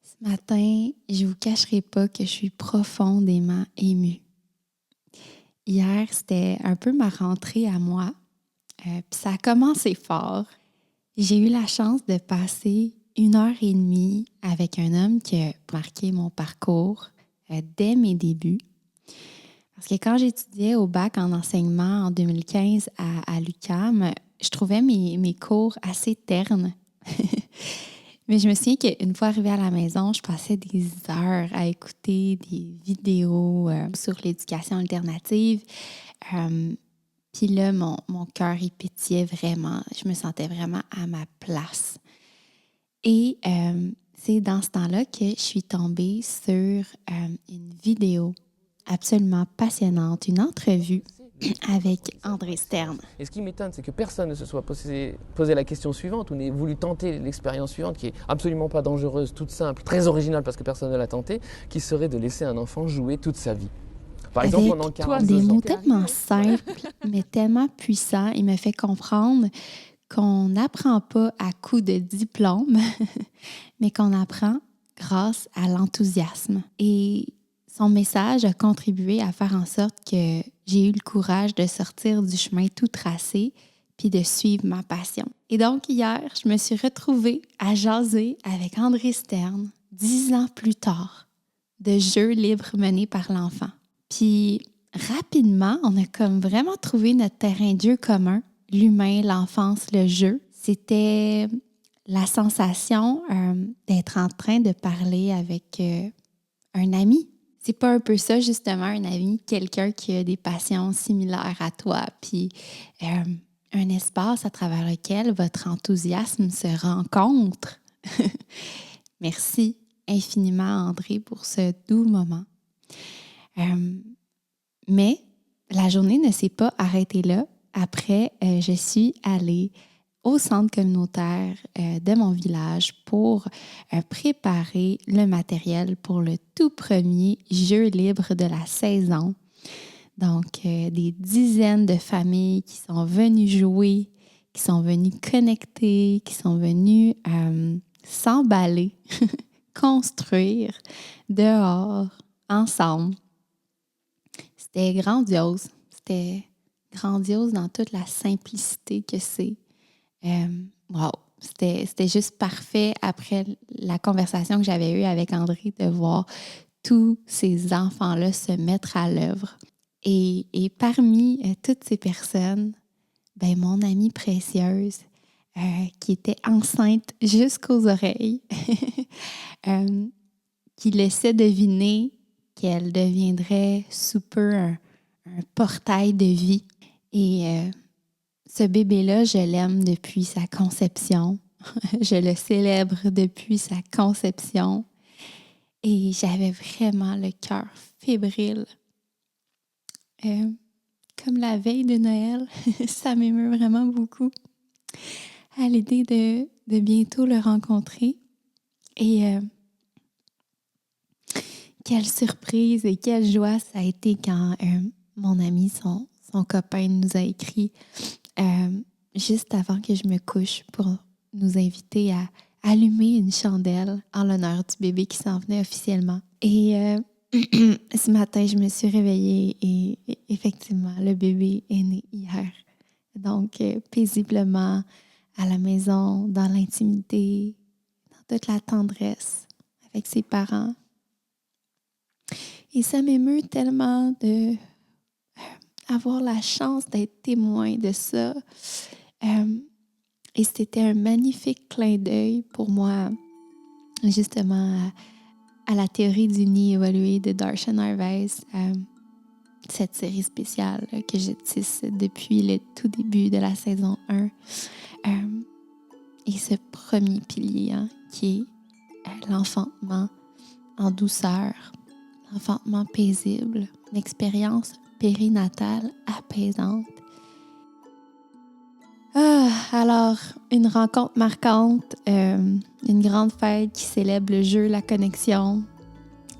Ce matin, je vous cacherai pas que je suis profondément émue. Hier, c'était un peu ma rentrée à moi, puis ça a commencé fort. J'ai eu la chance de passer 1 heure et demie avec un homme qui a marqué mon parcours dès mes débuts. Parce que quand j'étudiais au bac en enseignement en 2015 à l'UQAM, je trouvais mes cours assez ternes. Mais je me souviens qu'une fois arrivée à la maison, je passais des heures à écouter des vidéos sur l'éducation alternative. Puis là, mon cœur, il pétillait vraiment. Je me sentais vraiment à ma place. Et c'est dans ce temps-là que je suis tombée sur une vidéo absolument passionnante, une entrevue avec André Stern. Et ce qui m'étonne, c'est que personne ne se soit posé la question suivante ou n'ait voulu tenter l'expérience suivante, qui est absolument pas dangereuse, toute simple, très originale parce que personne ne l'a tenté, qui serait de laisser un enfant jouer toute sa vie. Par exemple, Avec pendant 42 des ans. mots tellement simples, mais tellement puissants, il me fait comprendre qu'on n'apprend pas à coup de diplôme, mais qu'on apprend grâce à l'enthousiasme. Et son message a contribué à faire en sorte que j'ai eu le courage de sortir du chemin tout tracé puis de suivre ma passion. Et donc, hier, je me suis retrouvée à jaser avec André Stern, 10 ans plus tard, de jeux libres menés par l'enfant. Puis, rapidement, on a comme vraiment trouvé notre terrain de jeu commun, l'humain, l'enfance, le jeu. C'était la sensation d'être en train de parler avec un ami. C'est pas un peu ça, justement, un ami, quelqu'un qui a des passions similaires à toi, puis un espace à travers lequel votre enthousiasme se rencontre. Merci infiniment, André, pour ce doux moment. Mais la journée ne s'est pas arrêtée là. Après, je suis allée au centre communautaire de mon village pour préparer le matériel pour le tout premier jeu libre de la saison. Donc, des dizaines de familles qui sont venues jouer, qui sont venues connecter, qui sont venues s'emballer, construire dehors, ensemble. C'était grandiose. C'était grandiose dans toute la simplicité que c'est. Wow! C'était juste parfait après la conversation que j'avais eue avec André de voir tous ces enfants-là se mettre à l'œuvre. Et parmi toutes ces personnes, ben, mon amie précieuse qui était enceinte jusqu'aux oreilles, qui laissait deviner qu'elle deviendrait sous peu un portail de vie. Et ce bébé-là, je l'aime depuis sa conception. Je le célèbre depuis sa conception. Et j'avais vraiment le cœur fébrile. Comme la veille de Noël, ça m'émeut vraiment beaucoup à l'idée de bientôt le rencontrer. Et quelle surprise et quelle joie ça a été quand mon ami, son copain nous a écrit juste avant que je me couche pour nous inviter à allumer une chandelle en l'honneur du bébé qui s'en venait officiellement. Et ce matin, je me suis réveillée et effectivement, le bébé est né hier. Donc, paisiblement, à la maison, dans l'intimité, dans toute la tendresse, avec ses parents. Et ça m'émeut tellement de avoir la chance d'être témoin de ça. Et c'était un magnifique clin d'œil pour moi, justement, à la théorie du nid évolué de Darshan Harvest, cette série spéciale que je tisse depuis le tout début de la saison 1. Et ce premier pilier qui est l'enfantement en douceur, l'enfantement paisible, une expérience périnatale apaisante. Alors, une rencontre marquante, une grande fête qui célèbre le jeu, la connexion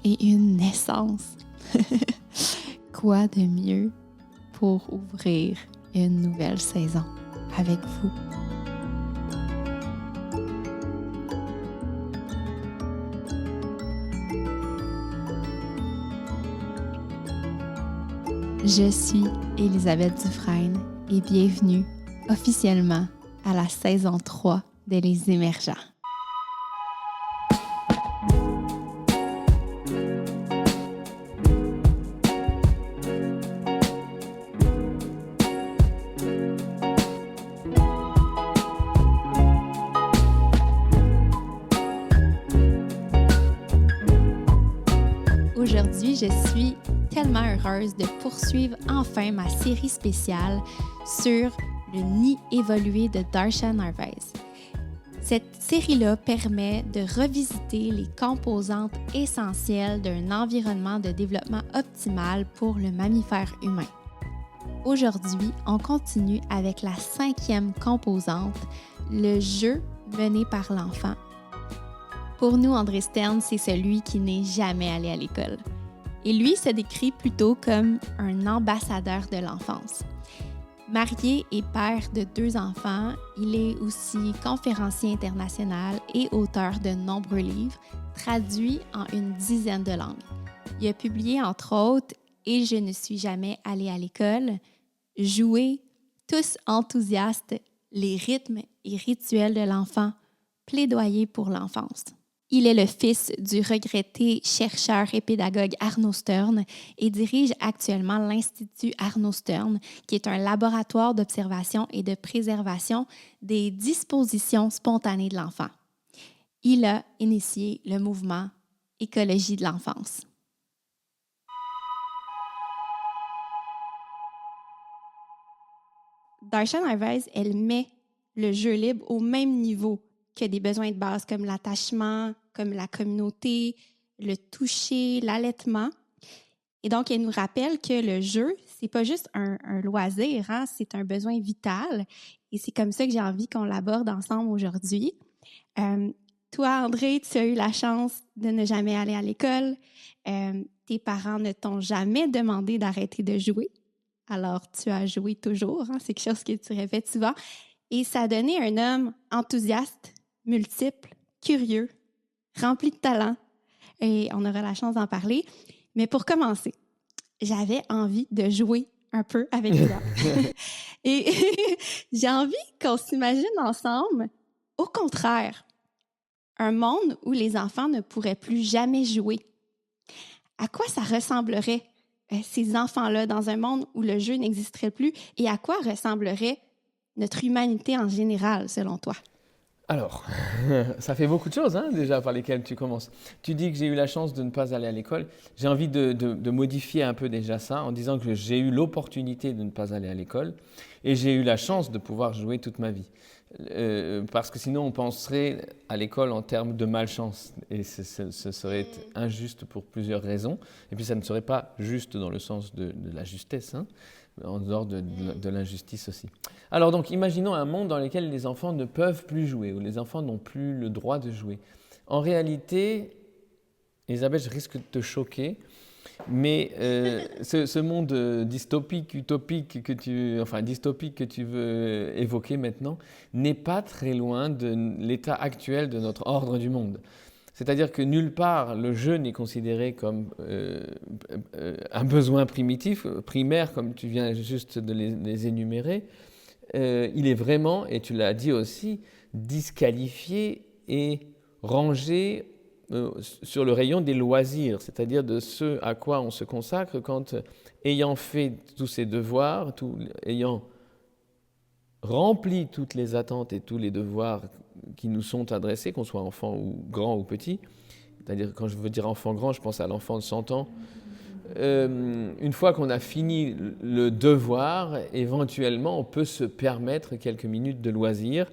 et une naissance. Quoi de mieux pour ouvrir une nouvelle saison avec vous? Je suis Elisabeth Dufresne et bienvenue officiellement à la saison 3 de Les Émergents. Aujourd'hui, je suis tellement heureuse de poursuivre enfin ma série spéciale sur le nid évolué de Darshan Narvaez. Cette série-là permet de revisiter les composantes essentielles d'un environnement de développement optimal pour le mammifère humain. Aujourd'hui, on continue avec la 5e composante, le jeu mené par l'enfant. Pour nous, André Stern, c'est celui qui n'est jamais allé à l'école. Et lui se décrit plutôt comme un ambassadeur de l'enfance. Marié et père de 2 enfants, il est aussi conférencier international et auteur de nombreux livres, traduits en une dizaine de langues. Il a publié entre autres « Et je ne suis jamais allé à l'école »,« Jouer, tous enthousiastes, les rythmes et rituels de l'enfant, plaidoyer pour l'enfance ». Il est le fils du regretté chercheur et pédagogue Arnold Stern et dirige actuellement l'Institut Arnold Stern, qui est un laboratoire d'observation et de préservation des dispositions spontanées de l'enfant. Il a initié le mouvement Écologie de l'enfance. Darshan Narvaez, elle met le jeu libre au même niveau que des besoins de base comme l'attachement, comme la communauté, le toucher, l'allaitement. Et donc, elle nous rappelle que le jeu, c'est pas juste un loisir, hein, c'est un besoin vital. Et c'est comme ça que j'ai envie qu'on l'aborde ensemble aujourd'hui. Toi, André, tu as eu la chance de ne jamais aller à l'école. Tes parents ne t'ont jamais demandé d'arrêter de jouer. Alors, tu as joué toujours, hein, c'est quelque chose que tu répètes souvent. Et ça a donné un homme enthousiaste, multiple, curieux, rempli de talent. Et on aura la chance d'en parler. Mais pour commencer, j'avais envie de jouer un peu avec toi. Et j'ai envie qu'on s'imagine ensemble, au contraire, un monde où les enfants ne pourraient plus jamais jouer. À quoi ça ressemblerait, ces enfants-là, dans un monde où le jeu n'existerait plus? Et à quoi ressemblerait notre humanité en général, selon toi? Alors, ça fait beaucoup de choses déjà par lesquelles tu commences. Tu dis que j'ai eu la chance de ne pas aller à l'école. J'ai envie de modifier un peu déjà ça en disant que j'ai eu l'opportunité de ne pas aller à l'école et j'ai eu la chance de pouvoir jouer toute ma vie. Parce que sinon on penserait à l'école en termes de malchance et ce serait injuste pour plusieurs raisons. Et puis ça ne serait pas juste dans le sens de la justesse, en dehors de l'injustice aussi. Alors donc, imaginons un monde dans lequel les enfants ne peuvent plus jouer, où les enfants n'ont plus le droit de jouer. En réalité, Elisabeth, je risque de te choquer, mais ce monde dystopique, utopique dystopique que tu veux évoquer maintenant, n'est pas très loin de l'état actuel de notre ordre du monde. C'est-à-dire que nulle part le jeu n'est considéré comme un besoin primitif, primaire, comme tu viens juste de les énumérer. Il est vraiment, et tu l'as dit aussi, disqualifié et rangé sur le rayon des loisirs, c'est-à-dire de ce à quoi on se consacre quand, ayant fait tous ses devoirs, ayant rempli toutes les attentes et tous les devoirs qui nous sont adressés, qu'on soit enfant ou grand ou petit, c'est-à-dire quand je veux dire enfant grand, je pense à l'enfant de 100 ans. Une fois qu'on a fini le devoir, éventuellement on peut se permettre quelques minutes de loisir.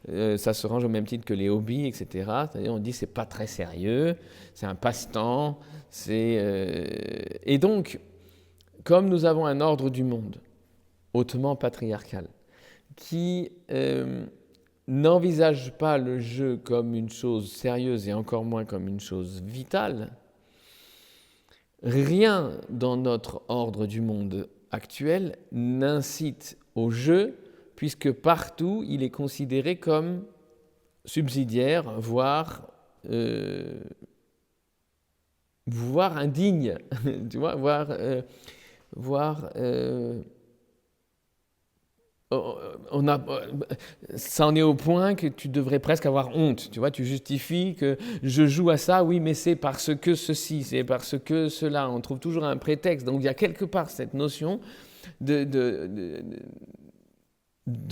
Ça se range au même titre que les hobbies, etc. C'est-à-dire on dit c'est pas très sérieux, c'est un passe-temps. Et donc, comme nous avons un ordre du monde hautement patriarcal, qui n'envisage pas le jeu comme une chose sérieuse et encore moins comme une chose vitale, rien dans notre ordre du monde actuel n'incite au jeu, puisque partout il est considéré comme subsidiaire, voire indigne, tu vois, voire voire ça en est au point que tu devrais presque avoir honte, tu vois, tu justifies que je joue à ça, oui, mais c'est parce que ceci, c'est parce que cela, on trouve toujours un prétexte. Donc il y a quelque part cette notion de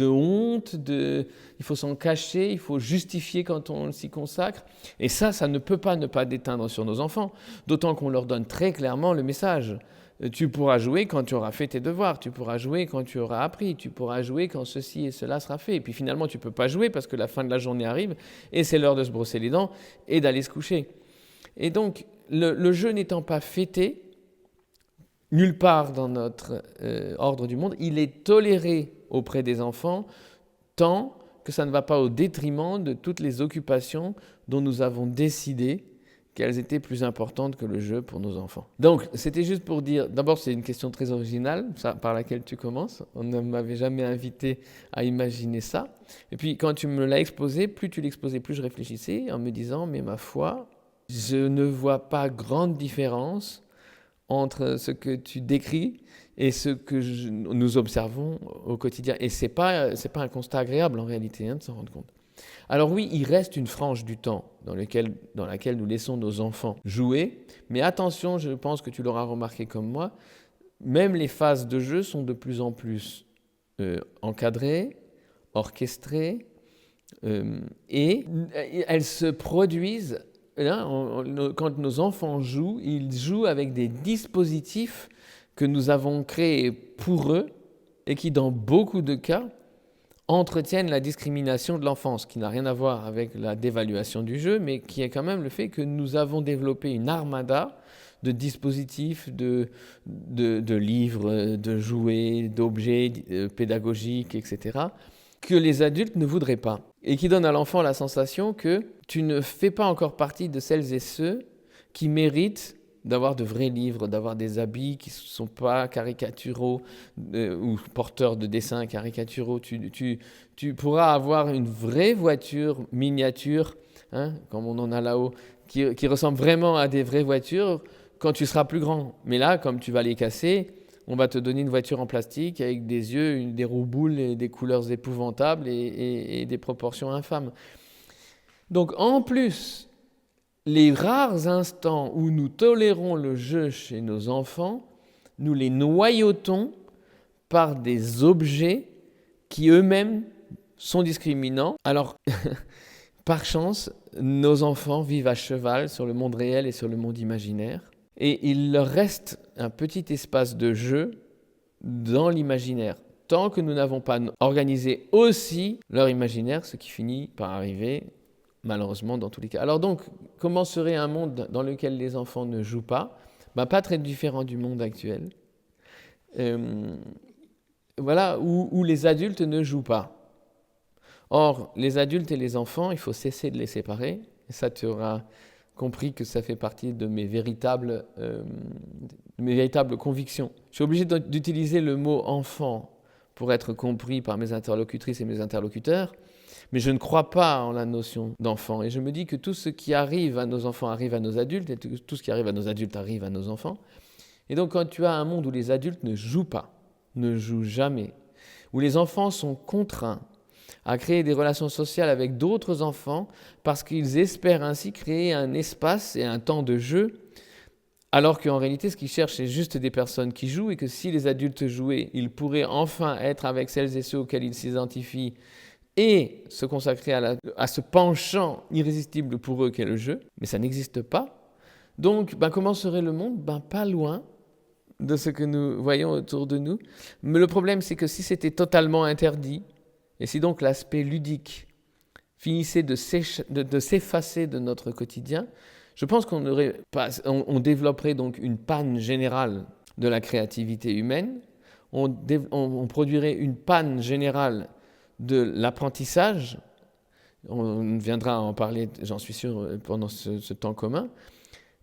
honte, il faut s'en cacher, il faut justifier quand on s'y consacre. Et ça ne peut pas ne pas déteindre sur nos enfants, d'autant qu'on leur donne très clairement le message. Tu pourras jouer quand tu auras fait tes devoirs, tu pourras jouer quand tu auras appris, tu pourras jouer quand ceci et cela sera fait. Et puis finalement, tu ne peux pas jouer parce que la fin de la journée arrive et c'est l'heure de se brosser les dents et d'aller se coucher. Et donc, le jeu n'étant pas fêté, nulle part dans notre ordre du monde, il est toléré auprès des enfants tant que ça ne va pas au détriment de toutes les occupations dont nous avons décidé qu'elles étaient plus importantes que le jeu pour nos enfants. Donc, c'était juste pour dire, d'abord, c'est une question très originale, par laquelle tu commences. On ne m'avait jamais invité à imaginer ça. Et puis, quand tu me l'as exposé, plus tu l'exposais, plus je réfléchissais en me disant, mais ma foi, je ne vois pas grande différence entre ce que tu décris et ce que nous observons au quotidien. Et ce n'est pas un constat agréable en réalité, de s'en rendre compte. Alors oui, il reste une frange du temps dans laquelle nous laissons nos enfants jouer, mais attention, je pense que tu l'auras remarqué comme moi, même les phases de jeu sont de plus en plus encadrées, orchestrées, et elles se produisent, quand nos enfants jouent, ils jouent avec des dispositifs que nous avons créés pour eux et qui, dans beaucoup de cas, entretiennent la discrimination de l'enfance, qui n'a rien à voir avec la dévaluation du jeu, mais qui est quand même le fait que nous avons développé une armada de dispositifs, de livres, de jouets, d'objets pédagogiques, etc., que les adultes ne voudraient pas, et qui donnent à l'enfant la sensation que tu ne fais pas encore partie de celles et ceux qui méritent d'avoir de vrais livres, d'avoir des habits qui ne sont pas caricaturaux ou porteurs de dessins caricaturaux. Tu pourras avoir une vraie voiture miniature, comme on en a là-haut, qui ressemble vraiment à des vraies voitures quand tu seras plus grand. Mais là, comme tu vas les casser, on va te donner une voiture en plastique avec des yeux, des roues-boules, et des couleurs épouvantables et des proportions infâmes. Donc en plus, les rares instants où nous tolérons le jeu chez nos enfants, nous les noyautons par des objets qui eux-mêmes sont discriminants. Alors, par chance, nos enfants vivent à cheval sur le monde réel et sur le monde imaginaire. Et il leur reste un petit espace de jeu dans l'imaginaire, tant que nous n'avons pas organisé aussi leur imaginaire, ce qui finit par arriver malheureusement dans tous les cas. Alors donc, comment serait un monde dans lequel les enfants ne jouent pas ? Pas très différent du monde actuel. Voilà, où les adultes ne jouent pas. Or, les adultes et les enfants, il faut cesser de les séparer. Et ça, tu auras compris que ça fait partie de mes véritables convictions. Je suis obligé d'utiliser le mot « enfant » pour être compris par mes interlocutrices et mes interlocuteurs, mais je ne crois pas en la notion d'enfant. Et je me dis que tout ce qui arrive à nos enfants arrive à nos adultes, et tout ce qui arrive à nos adultes arrive à nos enfants. Et donc quand tu as un monde où les adultes ne jouent pas, ne jouent jamais, où les enfants sont contraints à créer des relations sociales avec d'autres enfants parce qu'ils espèrent ainsi créer un espace et un temps de jeu, alors qu'en réalité, ce qu'ils cherchent, c'est juste des personnes qui jouent, et que si les adultes jouaient, ils pourraient enfin être avec celles et ceux auxquels ils s'identifient et se consacrer à ce penchant irrésistible pour eux qu'est le jeu. Mais ça n'existe pas. Donc, comment serait le monde ? Pas loin de ce que nous voyons autour de nous. Mais le problème, c'est que si c'était totalement interdit, et si donc l'aspect ludique finissait de s'effacer de notre quotidien, je pense on développerait donc une panne générale de la créativité humaine, on produirait une panne générale de l'apprentissage, on viendra en parler, j'en suis sûr, pendant ce temps commun.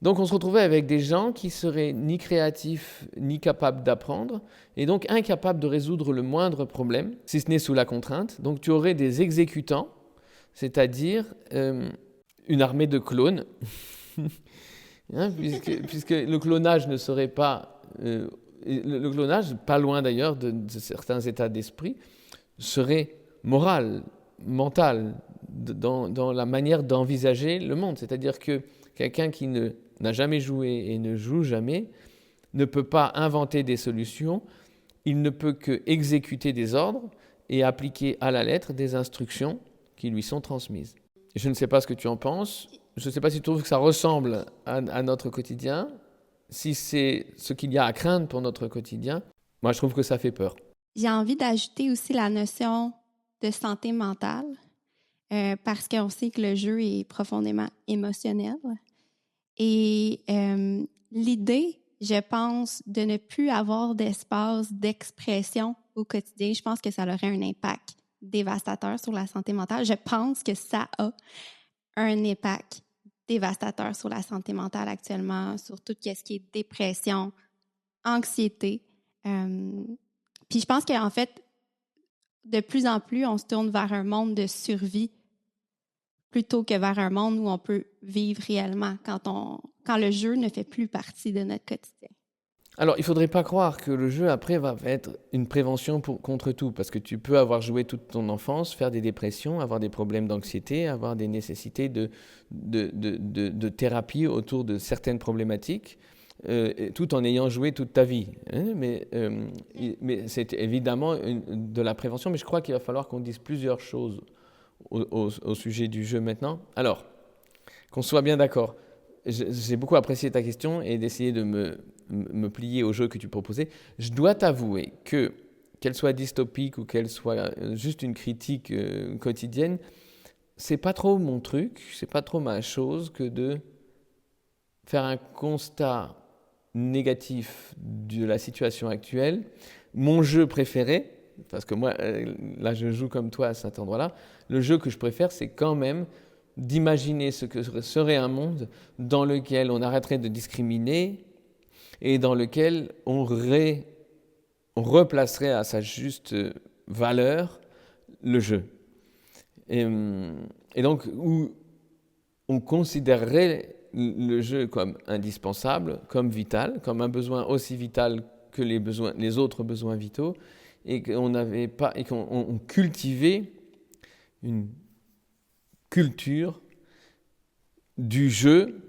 Donc on se retrouvait avec des gens qui seraient ni créatifs, ni capables d'apprendre, et donc incapables de résoudre le moindre problème, si ce n'est sous la contrainte. Donc tu aurais des exécutants, c'est-à-dire une armée de clones, puisque le clonage ne serait pas le clonage, pas loin d'ailleurs de certains états d'esprit, serait moral, mental, dans la manière d'envisager le monde. C'est-à-dire que quelqu'un qui n'a jamais joué et ne joue jamais ne peut pas inventer des solutions, il ne peut que exécuter des ordres et appliquer à la lettre des instructions qui lui sont transmises. Je ne sais pas ce que tu en penses, je ne sais pas si tu trouves que ça ressemble à notre quotidien, si c'est ce qu'il y a à craindre pour notre quotidien. Moi, je trouve que ça fait peur. J'ai envie d'ajouter aussi la notion de santé mentale, parce qu'on sait que le jeu est profondément émotionnel. Et l'idée, je pense, de ne plus avoir d'espace d'expression au quotidien, je pense que ça aurait un impact dévastateur sur la santé mentale. Je pense que ça a un impact dévastateur sur la santé mentale actuellement, sur tout ce qui est dépression, anxiété. Puis je pense qu'en fait, de plus en plus, on se tourne vers un monde de survie plutôt que vers un monde où on peut vivre réellement quand le jeu ne fait plus partie de notre quotidien. Alors, il ne faudrait pas croire que le jeu, après, va être une prévention contre tout, parce que tu peux avoir joué toute ton enfance, faire des dépressions, avoir des problèmes d'anxiété, avoir des nécessités de thérapie autour de certaines problématiques, tout en ayant joué toute ta vie. Hein, mais c'est évidemment de la prévention, mais je crois qu'il va falloir qu'on dise plusieurs choses au sujet du jeu maintenant. Alors, qu'on soit bien d'accord, j'ai beaucoup apprécié ta question et d'essayer de me plier au jeu que tu proposais. Je dois t'avouer qu'elle soit dystopique ou qu'elle soit juste une critique quotidienne, c'est pas trop mon truc, c'est pas trop ma chose que de faire un constat négatif de la situation actuelle. Mon jeu préféré, parce que moi, là, je joue comme toi à cet endroit-là, le jeu que je préfère, c'est quand même d'imaginer ce que serait un monde dans lequel on arrêterait de discriminer et dans lequel on replacerait à sa juste valeur le jeu. Et donc, où on considérerait le jeu comme indispensable, comme vital, comme un besoin aussi vital que les autres besoins vitaux, et qu'on cultivait une culture du jeu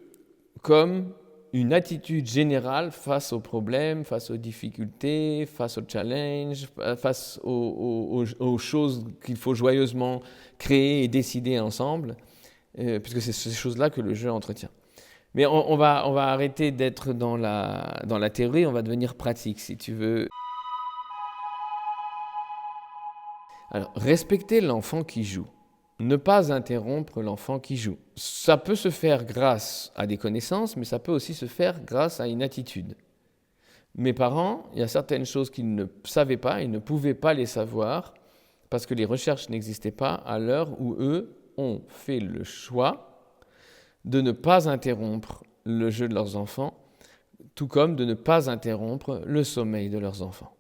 comme une attitude générale face aux problèmes, face aux difficultés, face aux challenges, face aux choses qu'il faut joyeusement créer et décider ensemble, puisque c'est ces choses-là que le jeu entretient. Mais on va arrêter d'être dans la théorie, on va devenir pratique, si tu veux. Alors, respecter l'enfant qui joue. Ne pas interrompre l'enfant qui joue. Ça peut se faire grâce à des connaissances, mais ça peut aussi se faire grâce à une attitude. Mes parents, il y a certaines choses qu'ils ne savaient pas, ils ne pouvaient pas les savoir, parce que les recherches n'existaient pas à l'heure où eux ont fait le choix de ne pas interrompre le jeu de leurs enfants, tout comme de ne pas interrompre le sommeil de leurs enfants.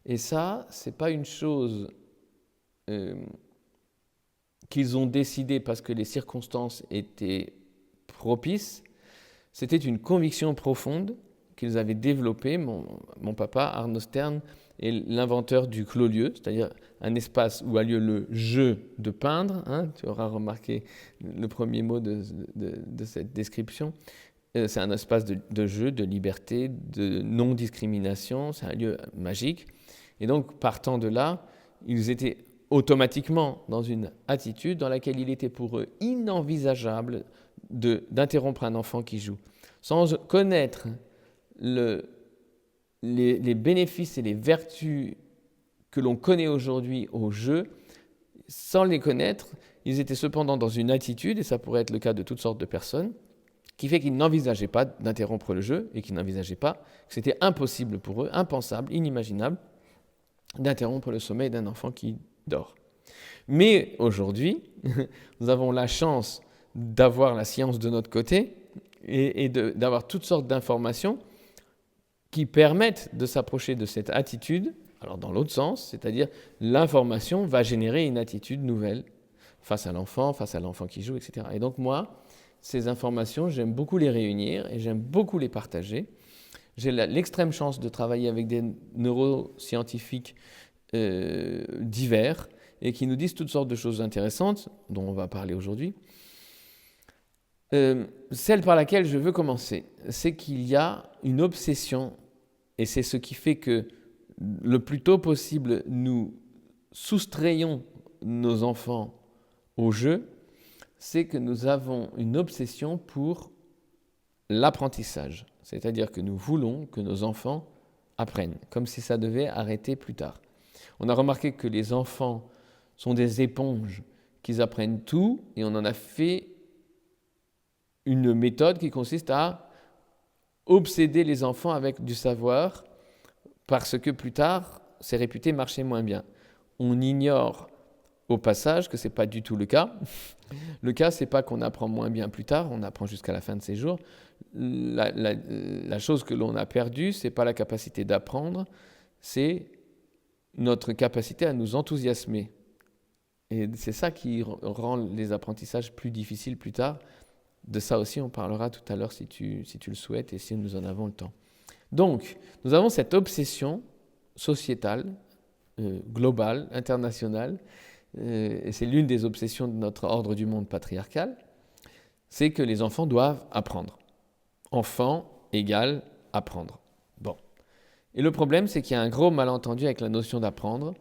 Et ça, c'est pas une chose qu'ils ont décidé parce que les circonstances étaient propices, c'était une conviction profonde qu'ils avaient développée. Mon papa, Arnaud Stern, est l'inventeur du clos-lieu, c'est-à-dire un espace où a lieu le jeu de peindre. Hein, tu auras remarqué le premier mot de cette description. C'est un espace de jeu, de liberté, de non-discrimination. C'est un lieu magique. Et donc, partant de là, ils étaient automatiquement dans une attitude dans laquelle il était pour eux inenvisageable d'interrompre un enfant qui joue. Sans connaître les bénéfices et les vertus que l'on connaît aujourd'hui au jeu, sans les connaître, ils étaient cependant dans une attitude, et ça pourrait être le cas de toutes sortes de personnes, qui fait qu'ils n'envisageaient pas d'interrompre le jeu et qu'ils n'envisageaient pas que c'était impossible pour eux, impensable, inimaginable, d'interrompre le sommeil d'un enfant qui dort. Mais aujourd'hui, nous avons la chance d'avoir la science de notre côté et d'avoir toutes sortes d'informations qui permettent de s'approcher de cette attitude, alors dans l'autre sens, c'est-à-dire l'information va générer une attitude nouvelle face à l'enfant qui joue, etc. Et donc moi, ces informations, j'aime beaucoup les réunir et j'aime beaucoup les partager. J'ai l'extrême chance de travailler avec des neuroscientifiques divers et qui nous disent toutes sortes de choses intéressantes, dont on va parler aujourd'hui. Celle par laquelle je veux commencer, c'est qu'il y a une obsession, et c'est ce qui fait que le plus tôt possible, nous soustrayons nos enfants au jeu, c'est que nous avons une obsession pour l'apprentissage. C'est-à-dire que nous voulons que nos enfants apprennent, comme si ça devait arrêter plus tard. On a remarqué que les enfants sont des éponges, qu'ils apprennent tout, et on en a fait une méthode qui consiste à obséder les enfants avec du savoir, parce que plus tard, c'est réputé marcher moins bien. On ignore au passage que ce n'est pas du tout le cas. Le cas, ce n'est pas qu'on apprend moins bien plus tard, on apprend jusqu'à la fin de ses jours. La chose que l'on a perdue, ce n'est pas la capacité d'apprendre, c'est notre capacité à nous enthousiasmer. Et c'est ça qui rend les apprentissages plus difficiles plus tard. De ça aussi, on parlera tout à l'heure si tu le souhaites et si nous en avons le temps. Donc, nous avons cette obsession sociétale, globale, internationale, et c'est l'une des obsessions de notre ordre du monde patriarcal, c'est que les enfants doivent apprendre. Enfant égale apprendre. Bon. Et le problème, c'est qu'il y a un gros malentendu avec la notion d'apprendre,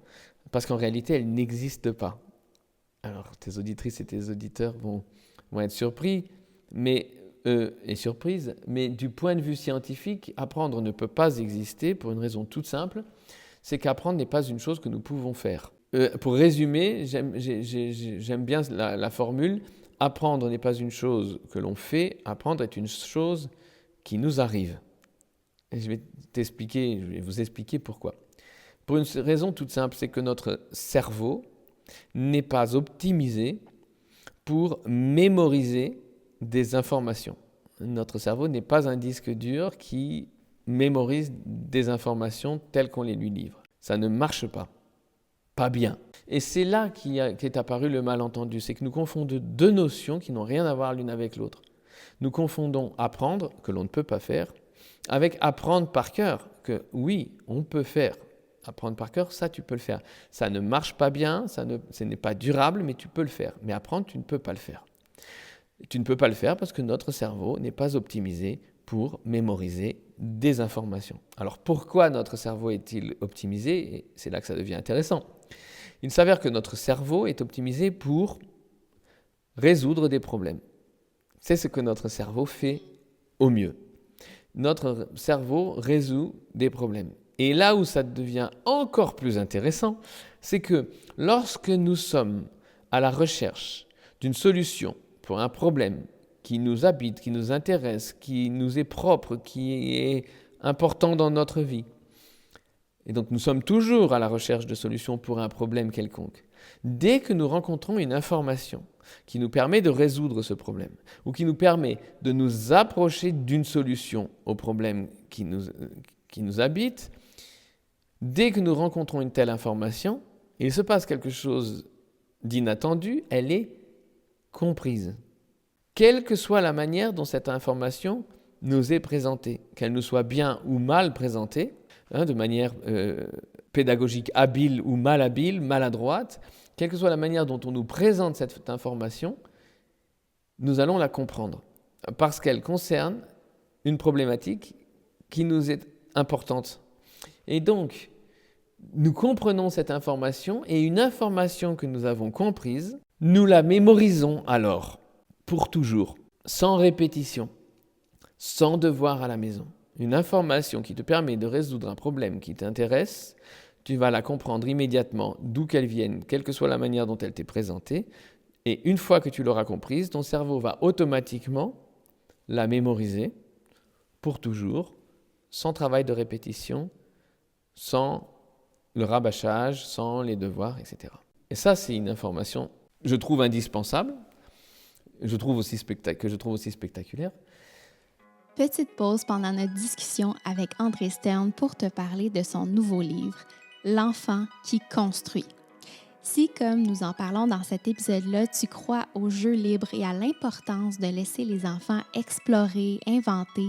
parce qu'en réalité, elle n'existe pas. Alors, tes auditrices et tes auditeurs vont être surpris, et surprises, mais du point de vue scientifique, apprendre ne peut pas exister pour une raison toute simple, c'est qu'apprendre n'est pas une chose que nous pouvons faire. Pour résumer, j'aime bien la formule, apprendre n'est pas une chose que l'on fait, apprendre est une chose qui nous arrive. Et je vais vous expliquer pourquoi. Pour une raison toute simple, c'est que notre cerveau n'est pas optimisé pour mémoriser des informations. Notre cerveau n'est pas un disque dur qui mémorise des informations telles qu'on les lui livre. Ça ne marche pas. Pas bien. Et c'est là qu'est apparu le malentendu. C'est que nous confondons deux notions qui n'ont rien à voir l'une avec l'autre. Nous confondons apprendre, que l'on ne peut pas faire, avec apprendre par cœur, que oui, on peut faire. Apprendre par cœur, ça tu peux le faire. Ça ne marche pas bien, ce n'est pas durable, mais tu peux le faire. Mais apprendre, tu ne peux pas le faire. Tu ne peux pas le faire parce que notre cerveau n'est pas optimisé pour mémoriser des informations. Alors pourquoi notre cerveau est-il optimisé ? Et c'est là que ça devient intéressant. Il s'avère que notre cerveau est optimisé pour résoudre des problèmes. C'est ce que notre cerveau fait au mieux. Notre cerveau résout des problèmes. Et là où ça devient encore plus intéressant, c'est que lorsque nous sommes à la recherche d'une solution pour un problème qui nous habite, qui nous intéresse, qui nous est propre, qui est important dans notre vie. Et donc nous sommes toujours à la recherche de solutions pour un problème quelconque. Dès que nous rencontrons une information qui nous permet de résoudre ce problème, ou qui nous permet de nous approcher d'une solution au problème qui nous habite, dès que nous rencontrons une telle information, il se passe quelque chose d'inattendu, elle est comprise. Quelle que soit la manière dont cette information nous est présentée, qu'elle nous soit bien ou mal présentée, de manière pédagogique habile ou mal habile, maladroite, quelle que soit la manière dont on nous présente cette information, nous allons la comprendre, parce qu'elle concerne une problématique qui nous est importante. Et donc, nous comprenons cette information, et une information que nous avons comprise, nous la mémorisons alors, pour toujours, sans répétition, sans devoir à la maison. Une information qui te permet de résoudre un problème qui t'intéresse, tu vas la comprendre immédiatement, d'où qu'elle vienne, quelle que soit la manière dont elle t'est présentée, et une fois que tu l'auras comprise, ton cerveau va automatiquement la mémoriser pour toujours, sans travail de répétition, sans le rabâchage, sans les devoirs, etc. Et ça, c'est une information, je trouve indispensable, que je trouve aussi spectaculaire. Petite pause pendant notre discussion avec André Stern pour te parler de son nouveau livre, L'enfant qui construit. Si, comme nous en parlons dans cet épisode-là, tu crois au jeu libre et à l'importance de laisser les enfants explorer, inventer,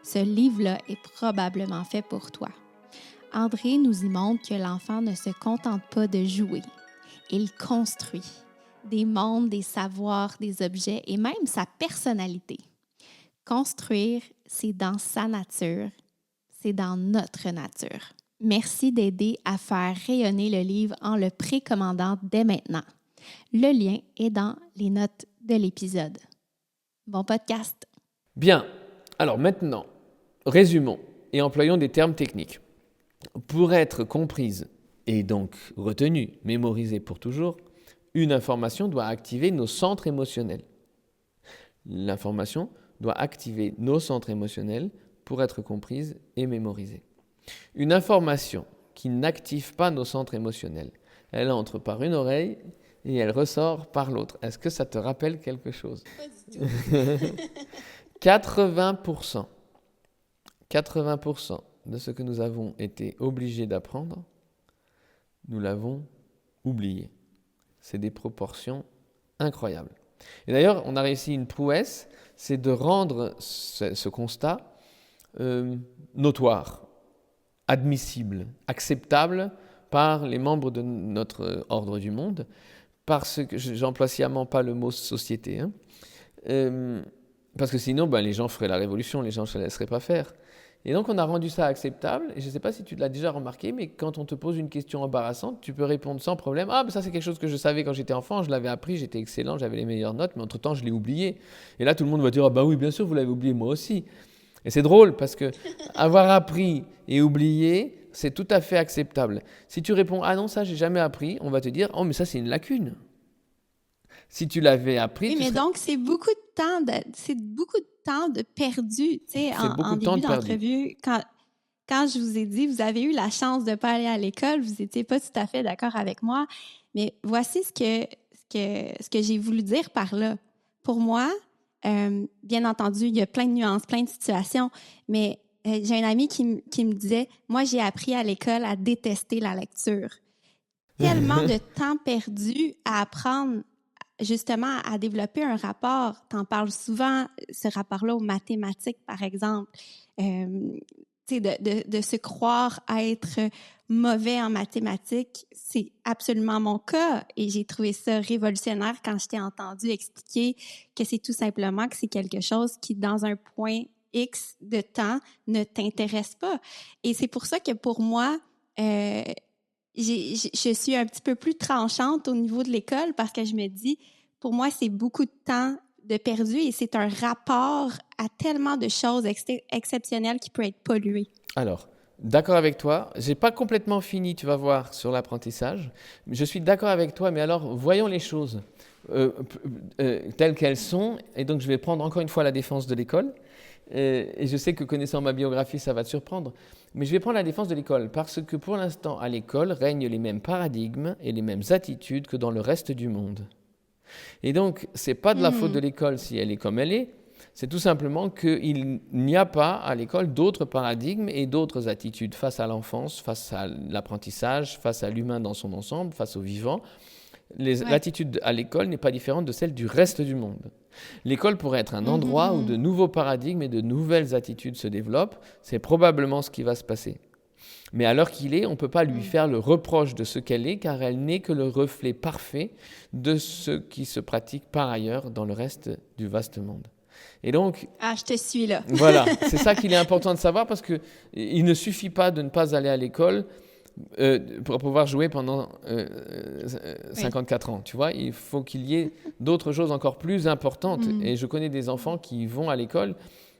ce livre-là est probablement fait pour toi. André nous y montre que l'enfant ne se contente pas de jouer. Il construit des mondes, des savoirs, des objets et même sa personnalité. Construire, c'est dans sa nature, c'est dans notre nature. Merci d'aider à faire rayonner le livre en le précommandant dès maintenant. Le lien est dans les notes de l'épisode. Bon podcast! Bien, alors maintenant, résumons et employons des termes techniques. Pour être comprise et donc retenue, mémorisée pour toujours, une information doit activer nos centres émotionnels. L'information doit activer nos centres émotionnels pour être comprise et mémorisée. Une information qui n'active pas nos centres émotionnels, elle entre par une oreille et elle ressort par l'autre. Est-ce que ça te rappelle quelque chose? Pas du tout. 80% de ce que nous avons été obligés d'apprendre, nous l'avons oublié. C'est des proportions incroyables. Et d'ailleurs, on a réussi une prouesse, c'est de rendre ce constat notoire, admissible, acceptable par les membres de notre ordre du monde, parce que j'emploie sciemment pas le mot société, parce que sinon les gens feraient la révolution, les gens ne se laisseraient pas faire. Et donc on a rendu ça acceptable, et je ne sais pas si tu l'as déjà remarqué, mais quand on te pose une question embarrassante, tu peux répondre sans problème. Ah, mais ça c'est quelque chose que je savais quand j'étais enfant, je l'avais appris, j'étais excellent, j'avais les meilleures notes, mais entre-temps je l'ai oublié. Et là tout le monde va dire, ah bah oui, bien sûr, vous l'avez oublié, moi aussi. Et c'est drôle, parce que avoir appris et oublié, c'est tout à fait acceptable. Si tu réponds, ah non, ça j'ai jamais appris, on va te dire, oh mais ça c'est une lacune. Si tu l'avais appris... Oui, mais donc c'est beaucoup de temps de perdu, tu sais, en début d'entrevue, quand je vous ai dit, vous avez eu la chance de ne pas aller à l'école, vous n'étiez pas tout à fait d'accord avec moi, mais voici ce que j'ai voulu dire par là. Pour moi, bien entendu, il y a plein de nuances, plein de situations, mais j'ai un ami qui me disait, moi, j'ai appris à l'école à détester la lecture. Tellement de temps perdu à apprendre justement à développer un rapport. Tu en parles souvent, ce rapport-là aux mathématiques, par exemple. De se croire être mauvais en mathématiques, c'est absolument mon cas. Et j'ai trouvé ça révolutionnaire quand je t'ai entendu expliquer que c'est tout simplement que c'est quelque chose qui, dans un point X de temps, ne t'intéresse pas. Et c'est pour ça que pour moi, je suis un petit peu plus tranchante au niveau de l'école parce que je me dis, pour moi, c'est beaucoup de temps de perdu et c'est un rapport à tellement de choses exceptionnelles qui peut être pollué. Alors, d'accord avec toi. Je n'ai pas complètement fini, tu vas voir, sur l'apprentissage. Je suis d'accord avec toi, mais alors voyons les choses telles qu'elles sont. Et donc, je vais prendre encore une fois la défense de l'école. Et je sais que connaissant ma biographie, ça va te surprendre. Mais je vais prendre la défense de l'école parce que pour l'instant, à l'école, règnent les mêmes paradigmes et les mêmes attitudes que dans le reste du monde. Et donc, ce n'est pas de la faute de l'école si elle est comme elle est. C'est tout simplement qu'il n'y a pas à l'école d'autres paradigmes et d'autres attitudes face à l'enfance, face à l'apprentissage, face à l'humain dans son ensemble, face au vivant. L'attitude à l'école n'est pas différente de celle du reste du monde. L'école pourrait être un endroit où de nouveaux paradigmes et de nouvelles attitudes se développent. C'est probablement ce qui va se passer. Mais à l'heure qu'il est, on ne peut pas lui faire le reproche de ce qu'elle est, car elle n'est que le reflet parfait de ce qui se pratique par ailleurs dans le reste du vaste monde. Et donc, je te suis là. Voilà, c'est ça qu'il est important de savoir, parce qu'il ne suffit pas de ne pas aller à l'école pour pouvoir jouer pendant 54 ans, tu vois. Il faut qu'il y ait d'autres choses encore plus importantes. Et je connais des enfants qui vont à l'école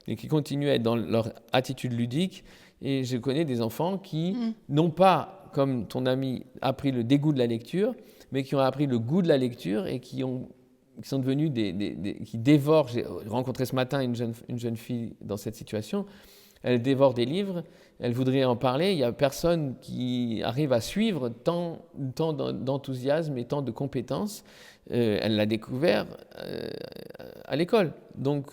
et qui continuent à être dans leur attitude ludique. Et je connais des enfants qui n'ont pas, comme ton ami, appris le dégoût de la lecture, mais qui ont appris le goût de la lecture et qui sont devenus qui dévorent. J'ai rencontré ce matin une jeune fille dans cette situation. Elle dévore des livres, elle voudrait en parler. Il n'y a personne qui arrive à suivre tant d'enthousiasme et tant de compétences. Elle l'a découvert à l'école. Donc,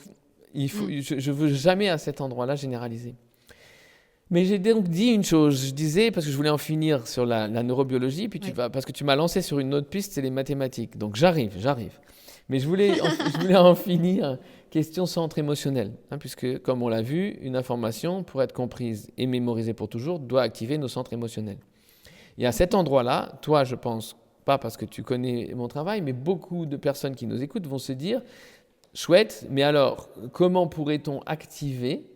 je ne veux jamais à cet endroit-là généraliser. Mais j'ai donc dit une chose, je disais, parce que je voulais en finir sur la neurobiologie, puis parce que tu m'as lancé sur une autre piste, c'est les mathématiques. Donc j'arrive. Mais je voulais en finir, question centre émotionnel, puisque comme on l'a vu, une information, pour être comprise et mémorisée pour toujours, doit activer nos centres émotionnels. Et à cet endroit-là, toi, je pense, pas parce que tu connais mon travail, mais beaucoup de personnes qui nous écoutent vont se dire, chouette, mais alors, comment pourrait-on activer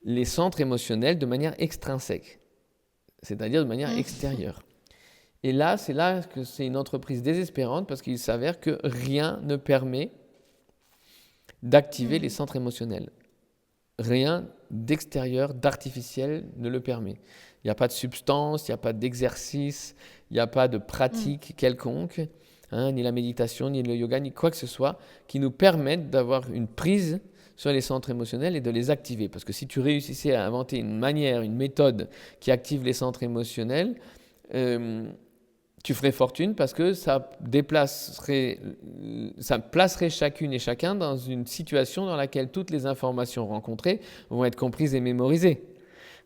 les centres émotionnels de manière extrinsèque, c'est-à-dire de manière extérieure. Et là, c'est là que c'est une entreprise désespérante parce qu'il s'avère que rien ne permet d'activer les centres émotionnels. Rien d'extérieur, d'artificiel ne le permet. Il n'y a pas de substance, il n'y a pas d'exercice, il n'y a pas de pratique quelconque, ni la méditation, ni le yoga, ni quoi que ce soit, qui nous permette d'avoir une prise sur les centres émotionnels et de les activer. Parce que si tu réussissais à inventer une manière, une méthode qui active les centres émotionnels, tu ferais fortune parce que ça placerait chacune et chacun dans une situation dans laquelle toutes les informations rencontrées vont être comprises et mémorisées.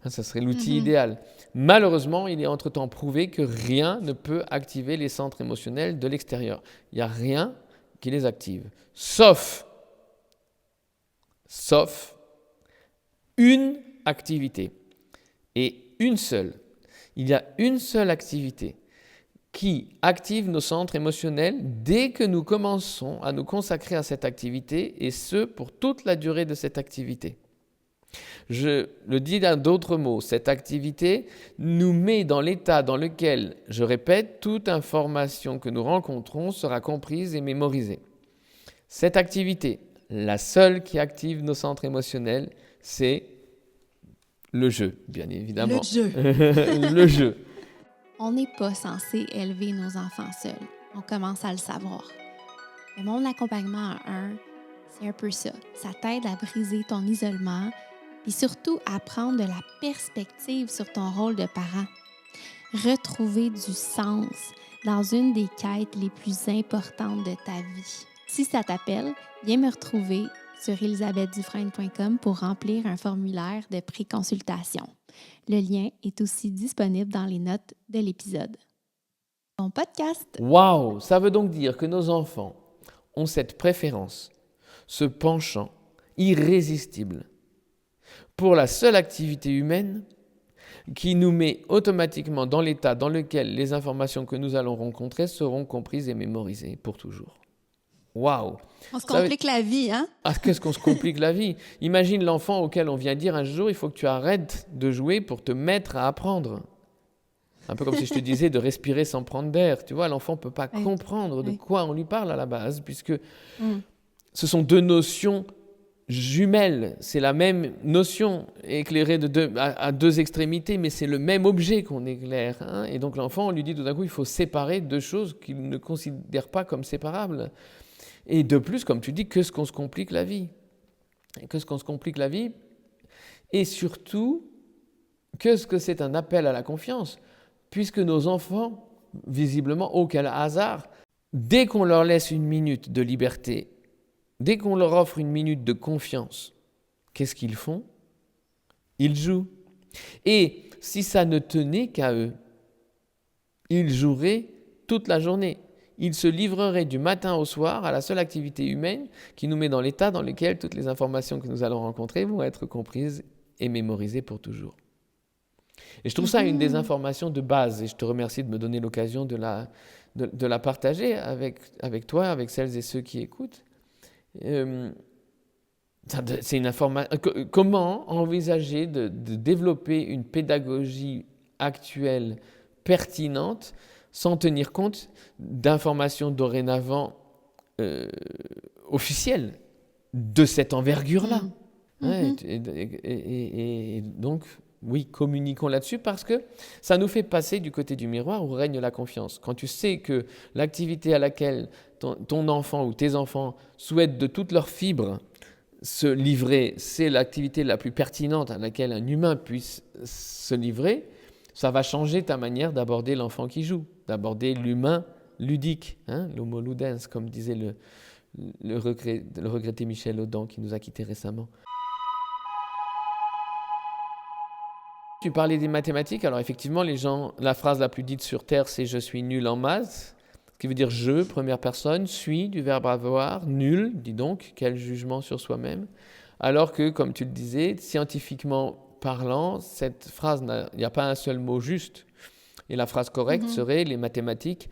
Ça serait l'outil idéal. Malheureusement, il est entre-temps prouvé que rien ne peut activer les centres émotionnels de l'extérieur. Il n'y a rien qui les active. Sauf une activité. Et une seule. Il y a une seule activité qui active nos centres émotionnels dès que nous commençons à nous consacrer à cette activité, et ce, pour toute la durée de cette activité. Je le dis d'autres mots, cette activité nous met dans l'état dans lequel, je répète, toute information que nous rencontrons sera comprise et mémorisée. Cette activité, la seule qui active nos centres émotionnels, c'est le jeu, bien évidemment. Le jeu. On n'est pas censé élever nos enfants seuls. On commence à le savoir. Mais mon accompagnement à un, c'est un peu ça. Ça t'aide à briser ton isolement et surtout à prendre de la perspective sur ton rôle de parent. Retrouver du sens dans une des quêtes les plus importantes de ta vie. Si ça t'appelle, viens me retrouver sur elisabethdufresne.com pour remplir un formulaire de pré-consultation. Le lien est aussi disponible dans les notes de l'épisode. Ton podcast. Waouh! Ça veut donc dire que nos enfants ont cette préférence, ce penchant irrésistible pour la seule activité humaine qui nous met automatiquement dans l'état dans lequel les informations que nous allons rencontrer seront comprises et mémorisées pour toujours. Waouh! On se complique la vie, hein? Ah, qu'est-ce qu'on se complique la vie? Imagine l'enfant auquel on vient dire un jour, il faut que tu arrêtes de jouer pour te mettre à apprendre. Un peu comme si je te disais de respirer sans prendre d'air. Tu vois, l'enfant ne peut pas comprendre de quoi on lui parle à la base, puisque ce sont deux notions jumelles. C'est la même notion éclairée à deux extrémités, mais c'est le même objet qu'on éclaire. Et donc l'enfant, on lui dit tout d'un coup, il faut séparer deux choses qu'il ne considère pas comme séparables. Et de plus, comme tu dis, qu'est-ce qu'on se complique la vie? Qu'est-ce qu'on se complique la vie? Et surtout, qu'est-ce que c'est un appel à la confiance? Puisque nos enfants, visiblement, auquel hasard, dès qu'on leur laisse une minute de liberté, dès qu'on leur offre une minute de confiance, qu'est-ce qu'ils font? Ils jouent. Et si ça ne tenait qu'à eux, ils joueraient toute la journée. Ils se livreraient du matin au soir à la seule activité humaine qui nous met dans l'état dans lequel toutes les informations que nous allons rencontrer vont être comprises et mémorisées pour toujours. Et je trouve ça une des informations de base, et je te remercie de me donner l'occasion de la partager avec toi, avec celles et ceux qui écoutent. C'est une information. Comment envisager de développer une pédagogie actuelle pertinente sans tenir compte d'informations dorénavant officielles de cette envergure-là. Et donc, oui, communiquons là-dessus parce que ça nous fait passer du côté du miroir où règne la confiance. Quand tu sais que l'activité à laquelle ton enfant ou tes enfants souhaitent de toutes leurs fibres se livrer, c'est l'activité la plus pertinente à laquelle un humain puisse se livrer, ça va changer ta manière d'aborder l'enfant qui joue, d'aborder l'humain ludique, l'homo ludens, comme disait le regretté Michel Audin qui nous a quittés récemment. Tu parlais des mathématiques. Alors effectivement, la phrase la plus dite sur Terre, c'est « je suis nul en maths », ce qui veut dire « je », première personne, « suis » du verbe avoir, « nul », dis donc, quel jugement sur soi-même. Alors que, comme tu le disais, scientifiquement parlant, cette phrase, il n'y a pas un seul mot juste. Et la phrase correcte serait « les mathématiques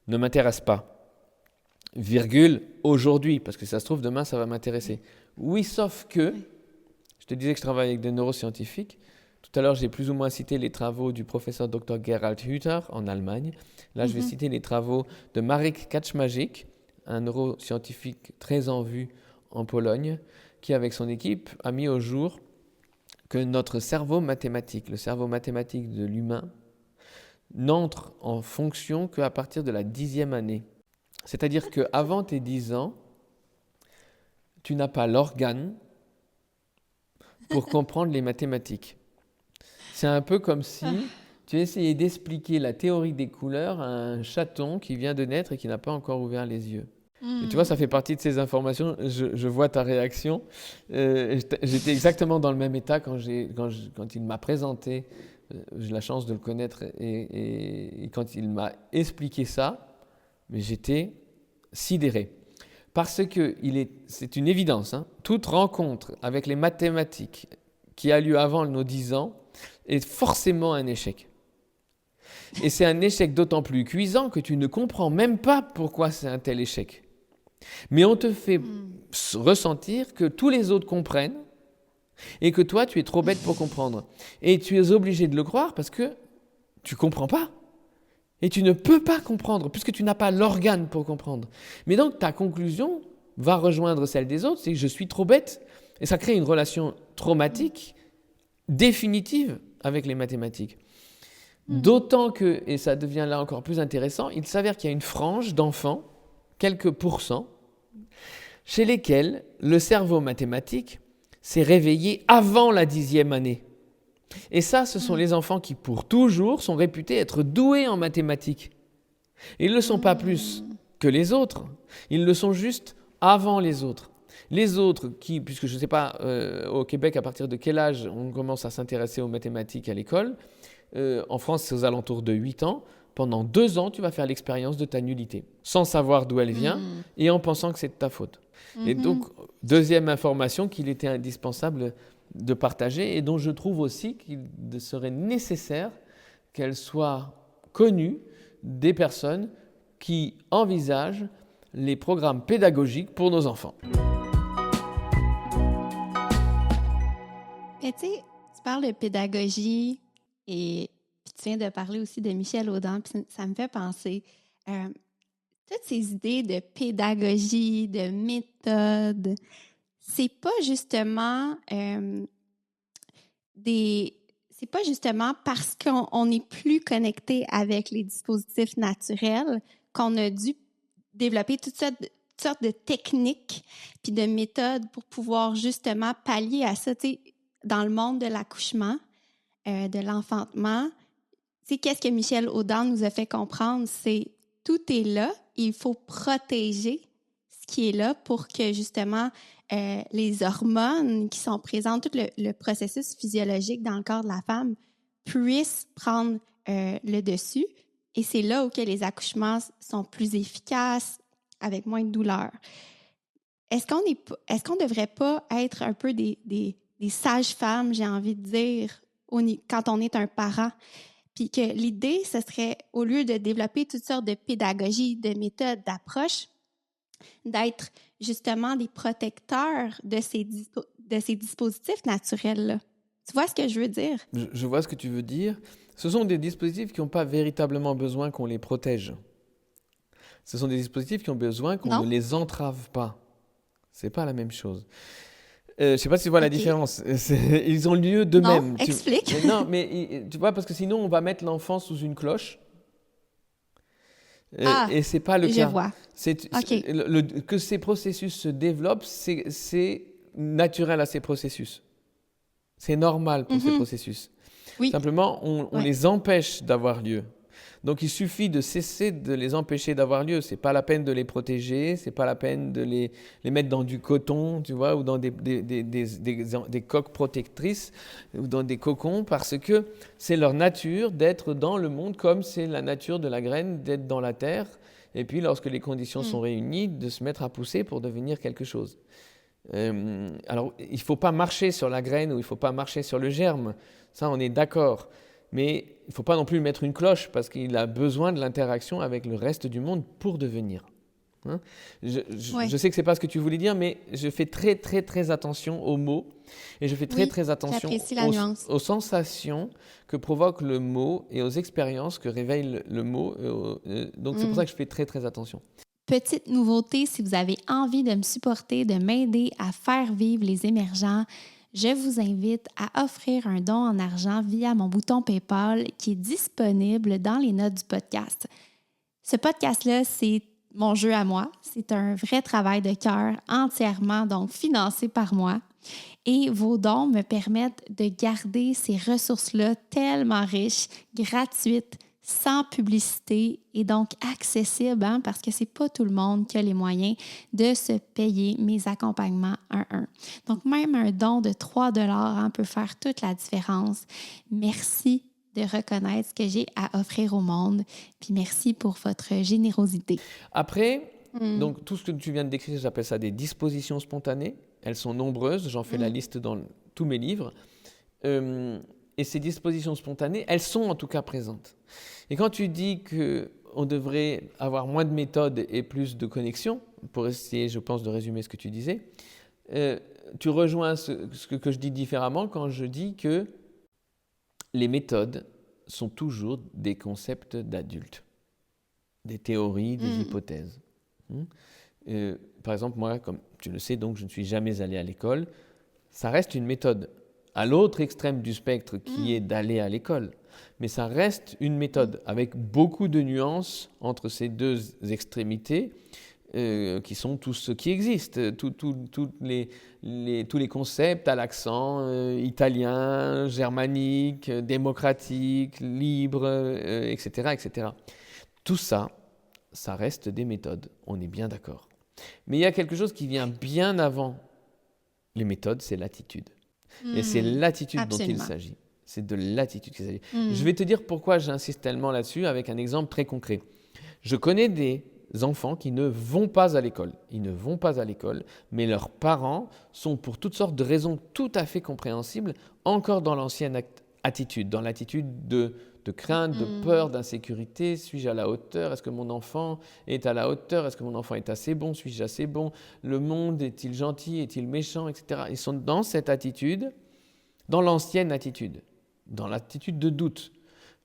ne m'intéressent pas ». Virgule, aujourd'hui, parce que ça se trouve, demain, ça va m'intéresser. Oui, sauf que, je te disais que je travaille avec des neuroscientifiques. Tout à l'heure, j'ai plus ou moins cité les travaux du professeur Dr. Gerald Hüther en Allemagne. Là, je vais citer les travaux de Marek Kaczmarzyk, un neuroscientifique très en vue en Pologne, qui, avec son équipe, a mis au jour que notre cerveau mathématique, le cerveau mathématique de l'humain, n'entre en fonction qu'à partir de la 10e année. C'est-à-dire qu'avant tes 10 ans, tu n'as pas l'organe pour comprendre les mathématiques. C'est un peu comme si tu essayais d'expliquer la théorie des couleurs à un chaton qui vient de naître et qui n'a pas encore ouvert les yeux. Et tu vois, ça fait partie de ces informations. Je vois ta réaction. J'étais exactement dans le même état quand il m'a présenté. J'ai la chance de le connaître et quand il m'a expliqué ça, mais j'étais sidéré. Parce que c'est une évidence, hein, toute rencontre avec les mathématiques qui a lieu avant nos 10 ans est forcément un échec. Et c'est un échec d'autant plus cuisant que tu ne comprends même pas pourquoi c'est un tel échec. Mais on te fait ressentir que tous les autres comprennent et que toi, tu es trop bête pour comprendre. Et tu es obligé de le croire parce que tu ne comprends pas. Et tu ne peux pas comprendre puisque tu n'as pas l'organe pour comprendre. Mais donc, ta conclusion va rejoindre celle des autres, c'est que je suis trop bête. Et ça crée une relation traumatique, définitive avec les mathématiques. D'autant que, et ça devient là encore plus intéressant, il s'avère qu'il y a une frange d'enfants, quelques pourcents, chez lesquels le cerveau mathématique s'est réveillé avant la 10e année. Et ça, ce sont les enfants qui, pour toujours, sont réputés être doués en mathématiques. Ils ne le sont pas plus que les autres, ils le sont juste avant les autres. Les autres qui, puisque je ne sais pas au Québec à partir de quel âge on commence à s'intéresser aux mathématiques à l'école, en France c'est aux alentours de 8 ans, pendant 2 ans tu vas faire l'expérience de ta nullité, sans savoir d'où elle vient et en pensant que c'est de ta faute. Et donc, deuxième information qu'il était indispensable de partager et dont je trouve aussi qu'il serait nécessaire qu'elle soit connue des personnes qui envisagent les programmes pédagogiques pour nos enfants. Mais tu sais, tu parles de pédagogie et puis tu viens de parler aussi de Michel Audin, puis ça me fait penser toutes ces idées de pédagogie, de méthode, c'est pas justement c'est pas justement parce qu'on n'est plus connecté avec les dispositifs naturels qu'on a dû développer toutes sortes de techniques puis de méthodes pour pouvoir justement pallier à ça. Tu sais, dans le monde de l'accouchement, de l'enfantement, tu sais, qu'est-ce que Michel Audin nous a fait comprendre? C'est tout est là, il faut protéger ce qui est là pour que justement les hormones qui sont présentes, tout le processus physiologique dans le corps de la femme puissent prendre le dessus. Et c'est là où que les accouchements sont plus efficaces, avec moins de douleur. Est-ce qu'on devrait pas être un peu des sages-femmes, j'ai envie de dire, quand on est un parent? Puis que l'idée, ce serait, au lieu de développer toutes sortes de pédagogies, de méthodes, d'approches, d'être justement des protecteurs de ces dispositifs naturels-là. Tu vois ce que je veux dire? Je vois ce que tu veux dire. Ce sont des dispositifs qui n'ont pas véritablement besoin qu'on les protège. Ce sont des dispositifs qui ont besoin qu'on ne les entrave pas. Ce n'est pas la même chose. Je ne sais pas si tu vois la différence. Ils ont lieu d'eux-mêmes. Non, explique. Non, mais tu vois, parce que sinon, on va mettre l'enfant sous une cloche. Et ce n'est pas le cas. Je vois. Que ces processus se développent, c'est naturel à ces processus. C'est normal pour ces processus. Oui. Simplement, on les empêche d'avoir lieu. Donc il suffit de cesser de les empêcher d'avoir lieu. C'est pas la peine de les protéger, c'est pas la peine de les mettre dans du coton, tu vois, ou dans des coques protectrices, ou dans des cocons, parce que c'est leur nature d'être dans le monde comme c'est la nature de la graine d'être dans la terre. Et puis lorsque les conditions sont réunies, de se mettre à pousser pour devenir quelque chose. Alors il ne faut pas marcher sur la graine ou il ne faut pas marcher sur le germe, ça on est d'accord. Mais il ne faut pas non plus mettre une cloche parce qu'il a besoin de l'interaction avec le reste du monde pour devenir. Hein? Je sais que ce n'est pas ce que tu voulais dire, mais je fais très, très, très attention aux mots et je fais très, très attention aux sensations que provoque le mot et aux expériences que réveille le mot. Donc, c'est pour ça que je fais très, très attention. Petite nouveauté, si vous avez envie de me supporter, de m'aider à faire vivre les émergents, je vous invite à offrir un don en argent via mon bouton PayPal qui est disponible dans les notes du podcast. Ce podcast-là, c'est mon jeu à moi. C'est un vrai travail de cœur entièrement donc financé par moi. Et vos dons me permettent de garder ces ressources-là tellement riches, gratuites, sans publicité et donc accessibles, parce que c'est pas tout le monde qui a les moyens de se payer mes accompagnements 1-1. Donc, même un don de 3 $ peut faire toute la différence. Merci de reconnaître ce que j'ai à offrir au monde. Puis merci pour votre générosité. Après, donc tout ce que tu viens de décrire, j'appelle ça des dispositions spontanées. Elles sont nombreuses, j'en fais la liste dans tous mes livres. Et ces dispositions spontanées, elles sont en tout cas présentes. Et quand tu dis qu'on devrait avoir moins de méthodes et plus de connexions, pour essayer, je pense, de résumer ce que tu disais, tu rejoins ce que je dis différemment quand je dis que les méthodes sont toujours des concepts d'adultes, des théories, des hypothèses. Par exemple, moi, comme tu le sais, donc je ne suis jamais allé à l'école. Ça reste une méthode. À l'autre extrême du spectre qui est d'aller à l'école. Mais ça reste une méthode avec beaucoup de nuances entre ces deux extrémités qui sont tous ceux qui existent. Tous les concepts à l'accent italien, germanique, démocratique, libre, etc., etc. Tout ça, ça reste des méthodes. On est bien d'accord. Mais il y a quelque chose qui vient bien avant les méthodes, c'est l'attitude. Et c'est l'attitude dont il s'agit. C'est de l'attitude qu'il s'agit. Je vais te dire pourquoi j'insiste tellement là-dessus avec un exemple très concret. Je connais des enfants qui ne vont pas à l'école. Ils ne vont pas à l'école, mais leurs parents sont pour toutes sortes de raisons tout à fait compréhensibles encore dans l'ancienne attitude, dans l'attitude de crainte, de peur, d'insécurité. Suis-je à la hauteur? Est-ce que mon enfant est à la hauteur? Est-ce que mon enfant est assez bon? Suis-je assez bon? Le monde est-il gentil? Est-il méchant? Etc. Ils sont dans cette attitude, dans l'ancienne attitude, dans l'attitude de doute.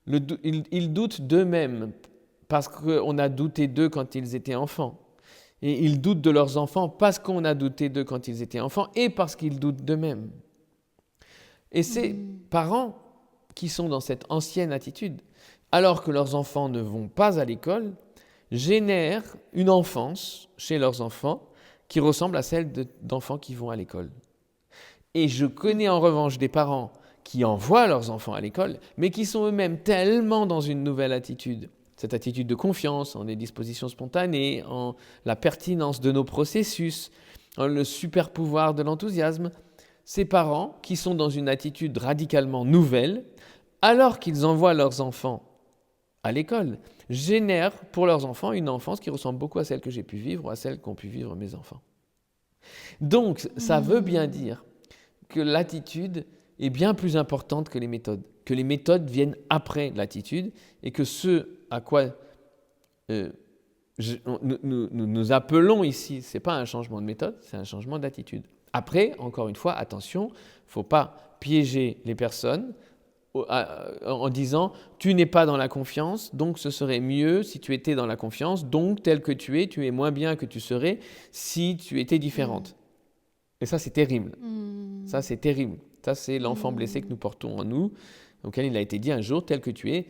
Ils doutent d'eux-mêmes parce qu'on a douté d'eux quand ils étaient enfants. Et ils doutent de leurs enfants parce qu'on a douté d'eux quand ils étaient enfants et parce qu'ils doutent d'eux-mêmes. Et ces parents qui sont dans cette ancienne attitude, alors que leurs enfants ne vont pas à l'école, génèrent une enfance chez leurs enfants qui ressemble à celle d'enfants qui vont à l'école. Et je connais en revanche des parents qui envoient leurs enfants à l'école, mais qui sont eux-mêmes tellement dans une nouvelle attitude, cette attitude de confiance en des dispositions spontanées, en la pertinence de nos processus, en le super pouvoir de l'enthousiasme, ces parents qui sont dans une attitude radicalement nouvelle, alors qu'ils envoient leurs enfants à l'école, génèrent pour leurs enfants une enfance qui ressemble beaucoup à celle que j'ai pu vivre ou à celle qu'ont pu vivre mes enfants. Donc, ça veut bien dire que l'attitude est bien plus importante que les méthodes viennent après l'attitude et que ce à quoi nous appelons ici, ce n'est pas un changement de méthode, c'est un changement d'attitude. Après, encore une fois, attention, il ne faut pas piéger les personnes en disant « tu n'es pas dans la confiance, donc ce serait mieux si tu étais dans la confiance, donc tel que tu es moins bien que tu serais si tu étais différente. » Et ça, c'est terrible. Ça, c'est terrible. Ça, c'est l'enfant blessé que nous portons en nous, auquel il a été dit un jour « tel que tu es,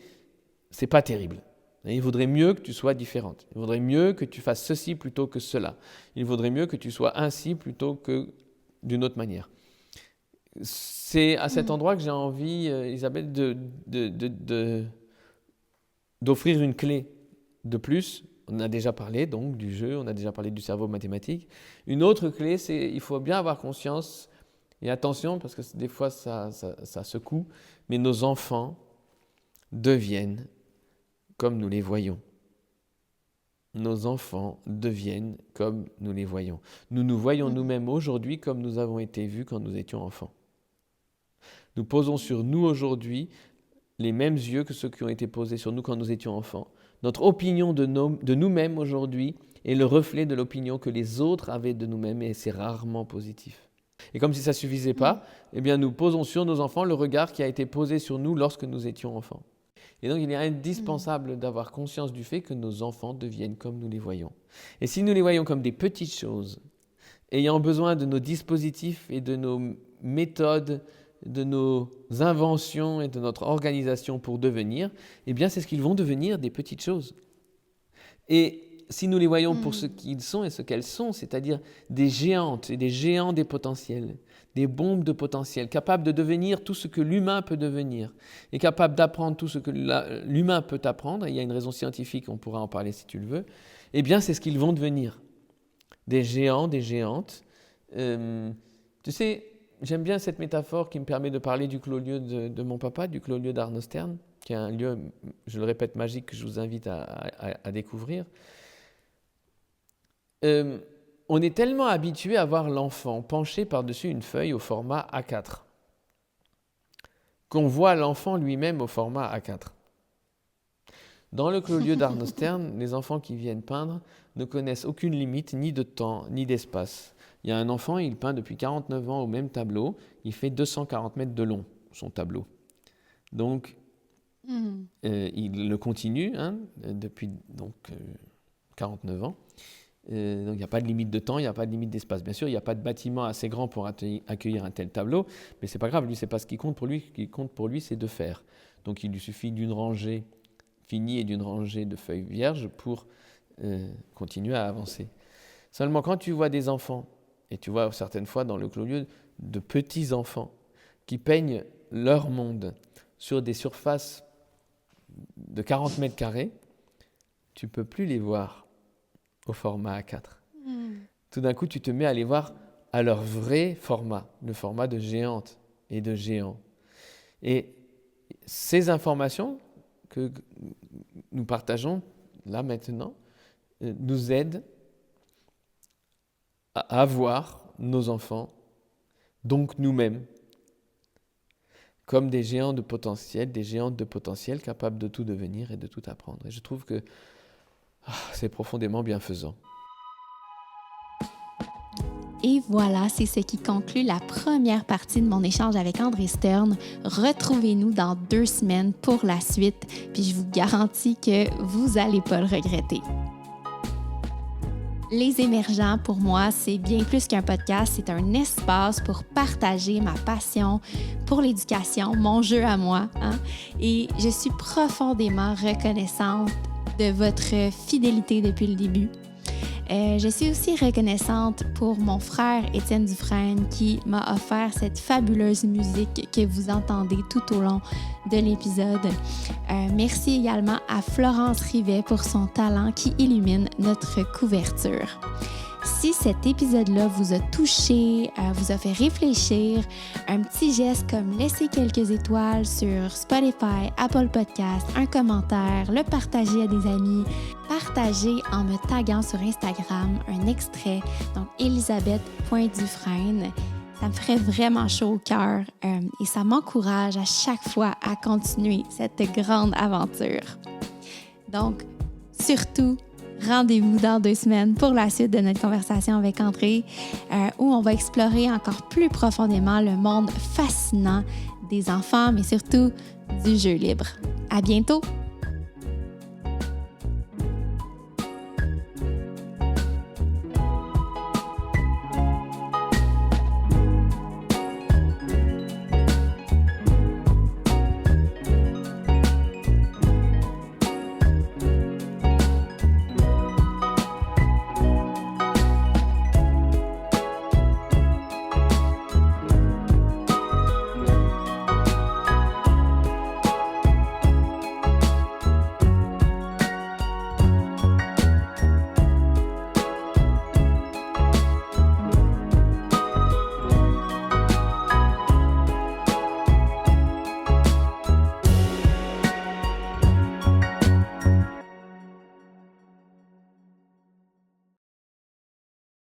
c'est pas terrible. » Et il vaudrait mieux que tu sois différente. Il vaudrait mieux que tu fasses ceci plutôt que cela. Il vaudrait mieux que tu sois ainsi plutôt que d'une autre manière. C'est à cet endroit que j'ai envie, Isabelle, de d'offrir une clé de plus. On a déjà parlé donc du jeu, on a déjà parlé du cerveau mathématique. Une autre clé, c'est il faut bien avoir conscience, et attention parce que des fois ça secoue, mais nos enfants deviennent comme nous les voyons. Nos enfants deviennent comme nous les voyons. Nous nous voyons nous-mêmes aujourd'hui comme nous avons été vus quand nous étions enfants. Nous posons sur nous aujourd'hui les mêmes yeux que ceux qui ont été posés sur nous quand nous étions enfants. Notre opinion de nous-mêmes aujourd'hui est le reflet de l'opinion que les autres avaient de nous-mêmes et c'est rarement positif. Et comme si ça ne suffisait pas, eh bien nous posons sur nos enfants le regard qui a été posé sur nous lorsque nous étions enfants. Et donc il est indispensable d'avoir conscience du fait que nos enfants deviennent comme nous les voyons. Et si nous les voyons comme des petites choses, ayant besoin de nos dispositifs et de nos méthodes, de nos inventions et de notre organisation pour devenir, eh bien c'est ce qu'ils vont devenir, des petites choses. Et si nous les voyons pour ce qu'ils sont et ce qu'elles sont, c'est-à-dire des géantes et des géants des potentiels, des bombes de potentiel, capables de devenir tout ce que l'humain peut devenir, et capables d'apprendre tout ce que l'humain peut apprendre, et il y a une raison scientifique, on pourra en parler si tu le veux, eh bien c'est ce qu'ils vont devenir. Des géants, des géantes. Tu sais, j'aime bien cette métaphore qui me permet de parler du clos-lieu de mon papa, du clos-lieu d'Arno Stern, qui est un lieu, je le répète, magique que je vous invite à découvrir. On est tellement habitué à voir l'enfant penché par-dessus une feuille au format A4 qu'on voit l'enfant lui-même au format A4. Dans le clos-lieu d'Arno Stern, les enfants qui viennent peindre ne connaissent aucune limite, ni de temps, ni d'espace. Il y a un enfant, il peint depuis 49 ans au même tableau, il fait 240 mètres de long, son tableau. Donc, il le continue depuis 49 ans. Donc, il n'y a pas de limite de temps, il n'y a pas de limite d'espace. Bien sûr, il n'y a pas de bâtiment assez grand pour accueillir un tel tableau, mais ce n'est pas grave, lui, ce n'est pas ce qui compte pour lui. Ce qui compte pour lui, c'est de faire. Donc, il lui suffit d'une rangée finie et d'une rangée de feuilles vierges pour continuer à avancer. Seulement, quand tu vois des enfants, et tu vois certaines fois dans le clos-lieu de petits enfants qui peignent leur monde sur des surfaces de 40 mètres carrés, tu ne peux plus les voir au format A4. Tout d'un coup, tu te mets à les voir à leur vrai format, le format de géante et de géant. Et ces informations que nous partageons là maintenant nous aident à voir nos enfants, donc nous-mêmes, comme des géants de potentiel, des géantes de potentiel capables de tout devenir et de tout apprendre. Et je trouve que c'est profondément bienfaisant. Et voilà, c'est ce qui conclut la première partie de mon échange avec André Stern. Retrouvez-nous dans 2 semaines pour la suite, puis je vous garantis que vous n'allez pas le regretter. Les Émergents, pour moi, c'est bien plus qu'un podcast, c'est un espace pour partager ma passion pour l'éducation, mon jeu à moi. Et je suis profondément reconnaissante de votre fidélité depuis le début. Je suis aussi reconnaissante pour mon frère Étienne Dufresne qui m'a offert cette fabuleuse musique que vous entendez tout au long de l'épisode. Merci également à Florence Rivet pour son talent qui illumine notre couverture. Si cet épisode-là vous a touché, vous a fait réfléchir, un petit geste comme laisser quelques étoiles sur Spotify, Apple Podcasts, un commentaire, le partager à des amis, partager en me taguant sur Instagram un extrait, donc Elisabeth.Dufresne. Ça me ferait vraiment chaud au cœur et ça m'encourage à chaque fois à continuer cette grande aventure. Donc, surtout, rendez-vous dans 2 semaines pour la suite de notre conversation avec André, où on va explorer encore plus profondément le monde fascinant des enfants, mais surtout du jeu libre. À bientôt!